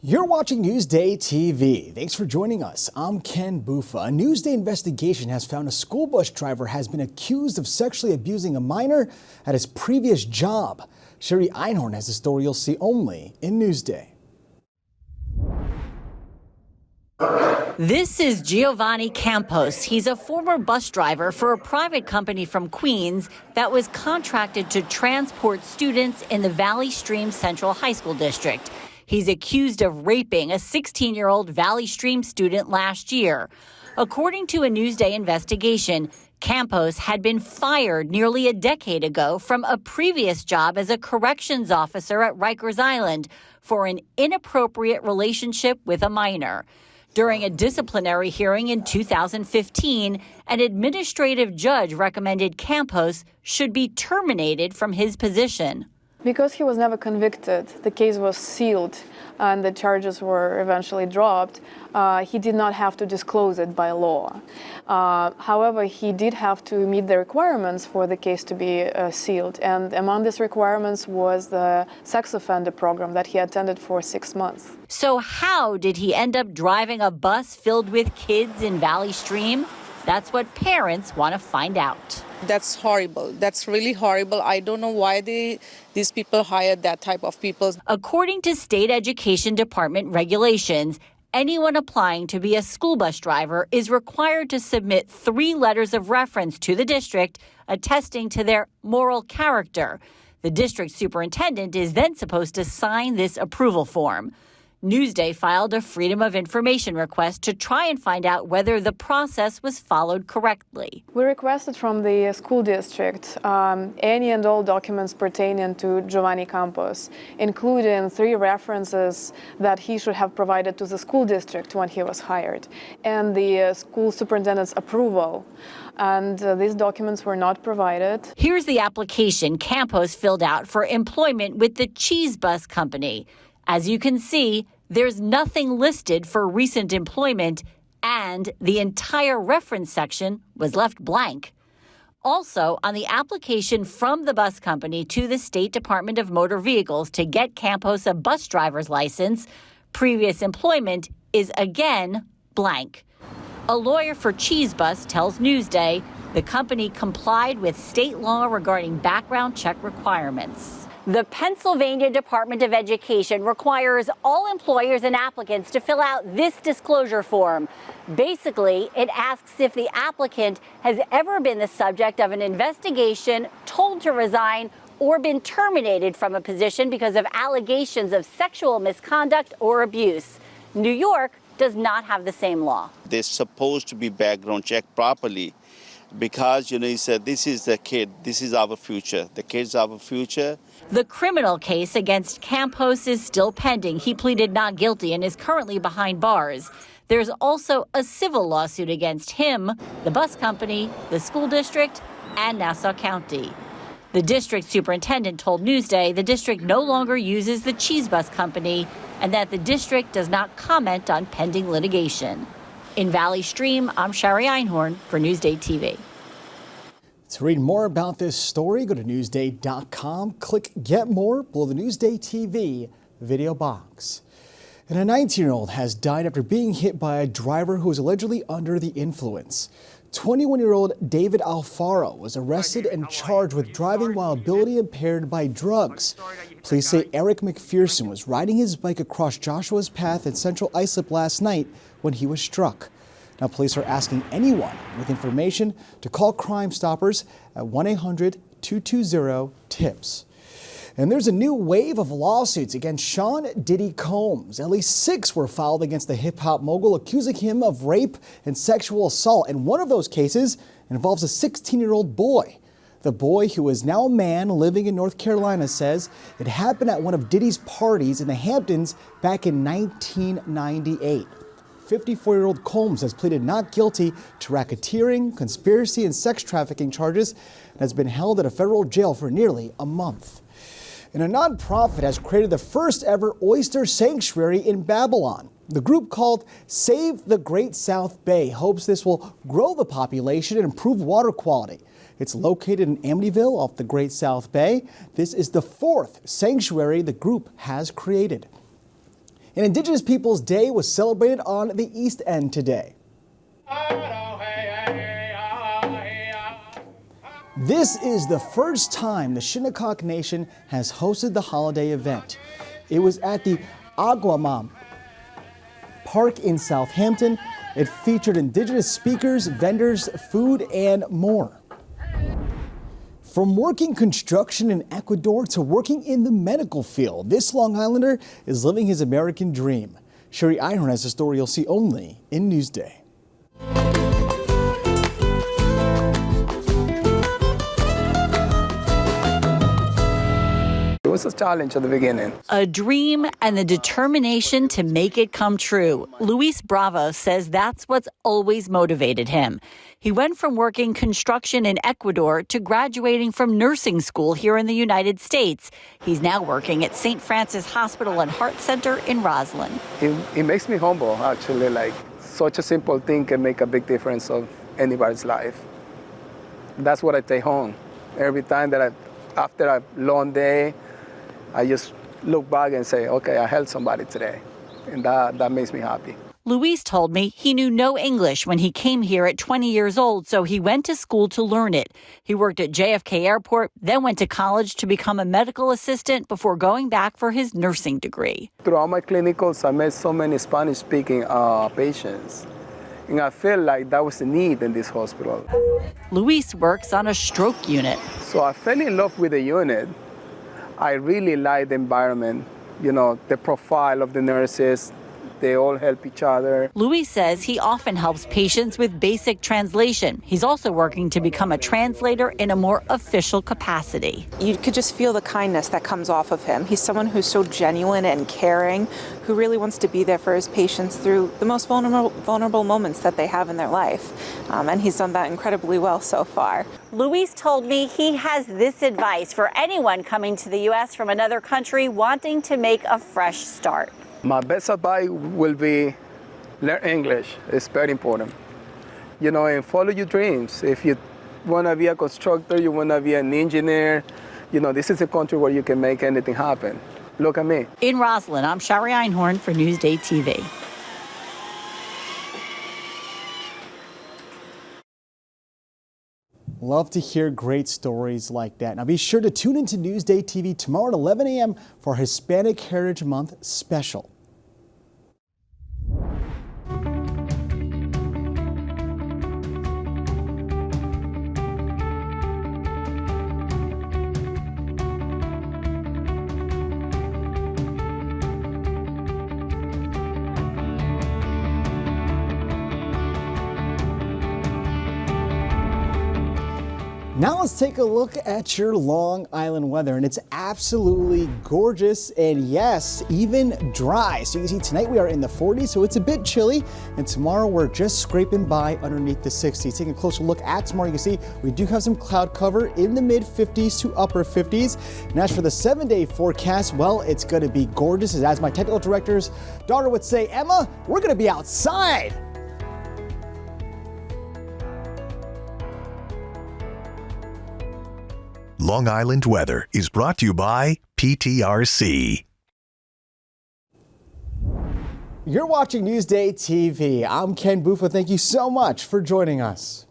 You're watching Newsday TV. Thanks for joining us. I'm Ken Bufa. A Newsday investigation has found a school bus driver has been accused of sexually abusing a minor at his previous job. Sherry Einhorn has a story you'll see only in Newsday. This is Giovanni Campos. He's a former bus driver for a private company from Queens that was contracted to transport students in the Valley Stream Central High School District. He's accused of raping a 16-year-old Valley Stream student last year. According to a Newsday investigation, Campos had been fired nearly a decade ago from a previous job as a corrections officer at Rikers Island for an inappropriate relationship with a minor. During a disciplinary hearing in 2015, an administrative judge recommended Campos should be terminated from his position. Because he was never convicted, the case was sealed and the charges were eventually dropped. He did not have to disclose it by law. However, he did have to meet the requirements for the case to be sealed. And among these requirements was the sex offender program that he attended for 6 months. So how did he end up driving a bus filled with kids in Valley Stream? That's what parents want to find out. That's horrible. That's really horrible. I don't know why these people hired that type of people. According to state education department regulations, anyone applying to be a school bus driver is required to submit 3 letters of reference to the district attesting to their moral character. The district superintendent is then supposed to sign this approval form. Newsday filed a Freedom of Information request to try and find out whether the process was followed correctly. We requested from the school district any and all documents pertaining to Giovanni Campos, including 3 references that he should have provided to the school district when he was hired, and the school superintendent's approval. And these documents were not provided. Here's the application Campos filled out for employment with the Cheese Bus Company. As you can see, there's nothing listed for recent employment, and the entire reference section was left blank. Also, on the application from the bus company to the State Department of Motor Vehicles to get Campos a bus driver's license, previous employment is again blank. A lawyer for Cheese Bus tells Newsday the company complied with state law regarding background check requirements. The Pennsylvania Department of Education requires all employers and applicants to fill out this disclosure form. Basically, it asks if the applicant has ever been the subject of an investigation, told to resign, or been terminated from a position because of allegations of sexual misconduct or abuse. New York does not have the same law. They're supposed to be background checked properly because, he said, this is the kid, this is our future. The kid's our future. The criminal case against Campos is still pending. He pleaded not guilty and is currently behind bars. There's also a civil lawsuit against him, the bus company, the school district, and Nassau County. The district superintendent told Newsday the district no longer uses the Cheese Bus Company and that the district does not comment on pending litigation. In Valley Stream, I'm Sherry Einhorn for Newsday TV. To read more about this story, go to Newsday.com, click Get More below the Newsday TV video box. And a 19-year-old has died after being hit by a driver who was allegedly under the influence. 21-year-old David Alfaro was arrested and charged with driving while ability impaired by drugs. Police say Eric McPherson was riding his bike across Joshua's Path in central Islip last night when he was struck. Now, police are asking anyone with information to call Crime Stoppers at 1-800-220-TIPS. And there's a new wave of lawsuits against Sean Diddy Combs. At least 6 were filed against the hip-hop mogul, accusing him of rape and sexual assault. And one of those cases involves a 16-year-old boy. The boy, who is now a man living in North Carolina, says it happened at one of Diddy's parties in the Hamptons back in 1998. 54-year-old Combs has pleaded not guilty to racketeering, conspiracy, and sex trafficking charges and has been held at a federal jail for nearly a month. And a nonprofit has created the first ever Oyster Sanctuary in Babylon. The group, called Save the Great South Bay, hopes this will grow the population and improve water quality. It's located in Amityville off the Great South Bay. This is the 4th sanctuary the group has created. And Indigenous Peoples Day was celebrated on the East End today. This is the first time the Shinnecock Nation has hosted the holiday event. It was at the Aguamam Park in Southampton. It featured Indigenous speakers, vendors, food, and more. From working construction in Ecuador to working in the medical field, this Long Islander is living his American dream. Sherry Einhorn has a story you'll see only in Newsday. It was a challenge at the beginning. A dream and the determination to make it come true. Luis Bravo says that's what's always motivated him. He went from working construction in Ecuador to graduating from nursing school here in the United States. He's now working at St. Francis Hospital and Heart Center in Roslyn. It makes me humble, actually. Like, such a simple thing can make a big difference of anybody's life. That's what I take home. Every time that after a long day, I just look back and say, okay, I helped somebody today. And that makes me happy. Luis told me he knew no English when he came here at 20 years old, so he went to school to learn it. He worked at JFK Airport, then went to college to become a medical assistant before going back for his nursing degree. Throughout my clinicals, I met so many Spanish-speaking patients. And I feel like that was the need in this hospital. Luis works on a stroke unit. So I fell in love with the unit. I really like the environment, the profile of the nurses. They all help each other. Luis says he often helps patients with basic translation. He's also working to become a translator in a more official capacity. You could just feel the kindness that comes off of him. He's someone who's so genuine and caring, who really wants to be there for his patients through the most vulnerable moments that they have in their life. And he's done that incredibly well so far. Luis told me he has this advice for anyone coming to the U.S. from another country wanting to make a fresh start. My best advice will be learn English. It's very important. And follow your dreams. If you want to be a constructor, you want to be an engineer, this is a country where you can make anything happen. Look at me. In Roslyn, I'm Shari Einhorn for NewsdayTV. Love to hear great stories like that. Now be sure to tune into Newsday TV tomorrow at 11 a.m. for our Hispanic Heritage Month special. Now let's take a look at your Long Island weather, and it's absolutely gorgeous and yes, even dry. So you can see tonight we are in the 40s, so it's a bit chilly, and tomorrow we're just scraping by underneath the 60s. Taking a closer look at tomorrow, you can see we do have some cloud cover in the mid 50s to upper 50s. And as for the 7-day forecast, well, it's going to be gorgeous. As my technical director's daughter would say, Emma, we're going to be outside. Long Island weather is brought to you by PTRC. You're watching Newsday TV. I'm Ken Buffa. Thank you so much for joining us.